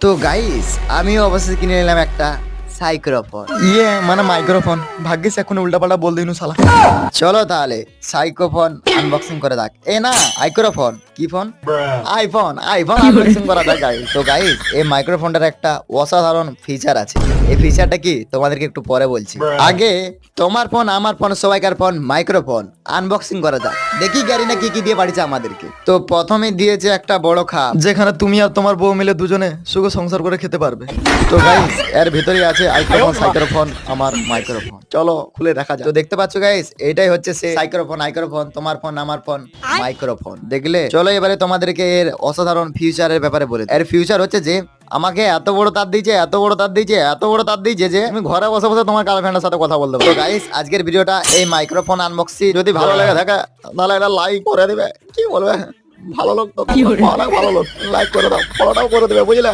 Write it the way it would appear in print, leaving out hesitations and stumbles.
তো গাইস আমিও অবশ্যই কিনে নিলাম একটা সাইক্রোফোন। মানে মাইক্রোফোন। ভাগ্যিস এখন উল্টাপাল্টা বল দিনু শালা। চলো তাহলে সাইক্রোফোন আনবক্সিং করে দেখ। না মাইক্রোফোন, কি ফোন? আইফোন আনবক্সিং করা যাক গাইস। তো গাইস এই মাইক্রোফোনটার একটা অসাধারণ ফিচার আছে। এই ফিচারটা কি তোমাদেরকে একটু পরে বলছি। আগে তোমার ফোন আমার ফোন সবাইকার ফোন মাইক্রোফোন আনবক্সিং করা যাক। দেখি গাড়ি না কি কি দিয়ে পাঠিয়েছে আমাদেরকে। তো প্রথমে দিয়েছে একটা বড় খাপ, যেখানে তুমি আর তোমার বউ মিলে দুজনে সুখ সংসার করে খেতে পারবে। তো গাইস এর ভিতরেই আছে আইফোন সাইক্রোফোন আমার মাইক্রোফোন। চলো খুলে দেখা যাক। তো দেখতে পাচ্ছ গাইস এটাই হচ্ছে সে সাইক্রোফোন, তোমার ফোন আমার ফোন মাইক্রোফোন। দেখলে? চলো এবারে তোমাদেরকে এর অসাধারণ ফিউচারের ব্যাপারে বলে দিই। এর ফিউচার হচ্ছে যে আমাকে এত বড় তার দিয়েছে যে আমি ঘরে বসে বসে তোমার গার্লফ্রেন্ডের সাথে কথা বলতে পারবো। তো গাইস আজকের ভিডিওটা এই মাইক্রোফোন আনবক্সিং যদি ভালো লাগে থাকে তাহলে একটা লাইক করে দিবে। কি বলবে? ভালো লোক তো, অনেক ভালো লোক, লাইক করে দাও, ফলোটাও করে দেবে, বুঝলে?